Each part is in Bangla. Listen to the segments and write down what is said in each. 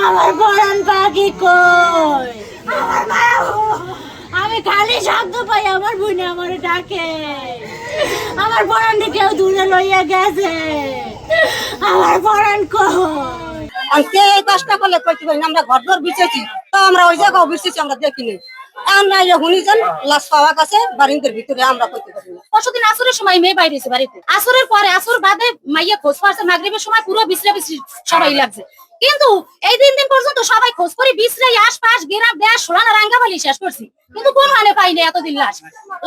আমার পরাণ পাখি কই? আমার মায়া আমি খালি শব্দ পাই আমার বোনে আমার ডাকে। আমার পরাণ কেউ দূরে লইয়া গেছে। আমার পরাণ কই? কে এই কাজটা করলে কইতে পারি আমরা ঘর ঘর বিছেছি তো আমরা ওই জায়গাও বিছেছি আমরা দেখিনি আমরা হুনি যান লাশ পাওয়া গেছে বাড়ির ভিতরে আমরা কইতে পারি না। পরশুদিন আসরের সময় মেয়ে বাইরে এসে বাড়িতে, আসরের পরে আসর বাদে মাইয়া খোঁজ পাচ্ছে, মাগরিবের সময় পুরো বিশ্রা বিশ্রি সবাই লাগছে। কিন্তু এই দিন পর্যন্ত সবাই খোঁজ করে বিশ্রাই আশপাশ গ্রাম দেশ সোলানা রাঙ্গাবালি শেষ করছি, কিন্তু কোন মানে পাইনি এতদিন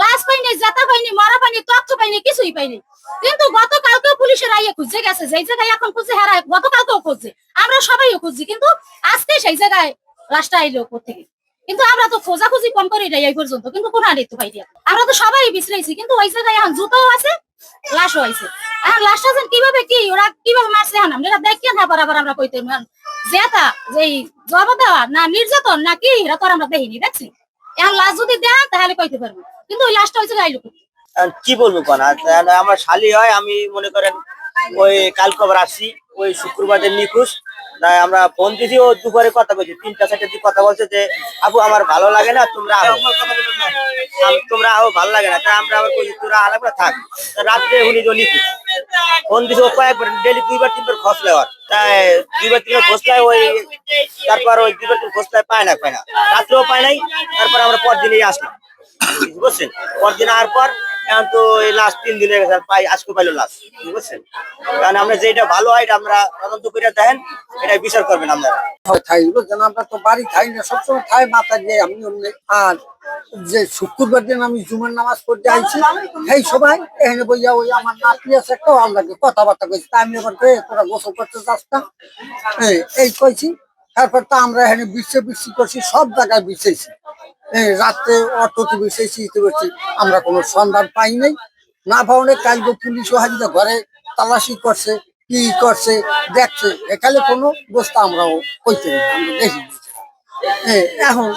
লাশ পাইনি, জেতা পাইনি, মারা পাইনি, তথ্য পাইনি, কিছুই পাইনি। কিন্তু গতকালকেও পুলিশের আইয়ে খুঁজে গেছে, যেই জায়গায় এখন খুঁজে হারায় গতকালকেও খুঁজছে, আমরা সবাইও খুঁজছি, কিন্তু আজকে সেই জায়গায় লাশটা আইলো কোথেকে। কিন্তু আমরা তো খোঁজাখুঁজি কম করি নাই এই পর্যন্ত, কিন্তু কোন আনে তো পাইনি। আমরা তো সবাই বিশ্রাইছি, কিন্তু ওই জায়গায় এখন জুতোও আছে, লাশও আছে। এখন লাশটা যেন কিভাবে কি ওরা কিভাবে মারছে এখন আমরা দেখিয়ে না বরাবর আমরা কইতে জেতা যেই জবাব দেওয়া না নির্যাতন না কি এরা তো আমরা দেখিনি, দেখছি। এখন লাশ যদি দেন তাহলে কইতে পারবো, কিন্তু ওই লাশটা ওই জায়গায় আইলো কি বলবো কোন আমার শালি হয়। আমি মনে করেন ওই কাল খবর আসছি ওই শুক্রবারের নিখোঁজ। তাই আমরা ফোন দিছি, ও দুপুরে কথা বলছি, 3টা-4টার দিকে কথা বলছে যে আপু আমার ভালো লাগে না, তোমরা আও ভালো লাগে না। তাই আমরা আবার কইছি তোরা আলাদা থাক। রাত্রে উনি নিখোঁজ ফোন দিছি, ও কয়েকবার ডেলি 2বার-3বার খোঁজ নেওয়ার, তাই 2বার-3বার খোঁজ নেয়। ওই তারপর ওই 2বার-3বার খোঁজ নেয়, পায় না রাত্রেও পায় নাই। তারপর আমরা পরদিনই আসলাম, বুঝছেন। পরদিন আর পর এখন তো এই লাস্ট 3 দিন হয়ে গেছে, পাই আজকে পাইলো লাস্ট, বুঝছেন। কারণ আমরা যেটা ভালো হয় আমরা তদন্ত করে দেখেন, এটা বিচার করবেন আপনারা। আমরা তো বাড়ি খাই না, সবসময় খাই মাথা দিয়ে আমি। আর যে শুক্রবার দিন আমি জুমার নামাজ পড়তে আইছি, এই সবাই এখানে বইয়া ওই আমার নাতি আছে একটা আল্লাহকে কথাবার্তা কইছি। তা আমি এবার তোরা গোসল করতে যাস না এই কইছি। তারপর তো আমরা এখানে বৃষ্টি করছি, সব জায়গায় বিছেছি, রাত্রে অটোতে বিছেছি, ইতে করছি, আমরা কোনো সন্ধান পাই নাই। না পাওয়ালে কালকে পুলিশও হাজিরা ঘরে তালাশি করছে, কি করছে দেখছে, এখানে কোনো বস্তা আমরাও কইতে আমরা দেখি। এখন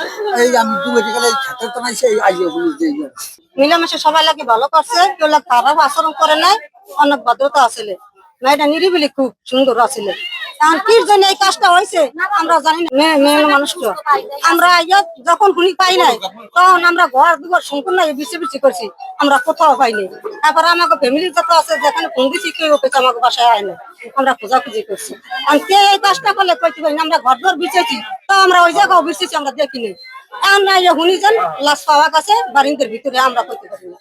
এই আমি দুবেটি গেলে খেতে তো নাই, সেই আইয়ে পুলিশ দিয়ে মিলামেশা সবাই লাগে ভালো করছে, কেউ খারাপ আচরণ করে নাই, অনেক ভদ্রতা আসলে মেয়েটা নিরিবিলি খুব সুন্দর আসলে। এখন কির জন্য এই কাজটা হয়েছে আমরা জানি না। মেয়ে মানুষটা আমরা যখন গুলি পাই নাই তখন আমরা ঘর দুবার সম্পূর্ণ বিচি করছি, আমরা কোথাও পাইনি। তারপর আমাকে ফ্যামিলি যত আছে যেখানে ফোন দিচ্ছি কেউ পেয়েছে, আমাকে বাসায় আয় না, আমরা খোঁজাখুঁজি করছি। আর কে এই কাজটা করলে কইতে পারি না, আমরা ঘর ঘর বিছেছি তো আমরা ওই জায়গাও বিছেছি আমরা দেখিনি। এখন হুনি যান লাশ পাওয়া গেছে বাড়ির ভিতরে আমরা কইতে পারি না।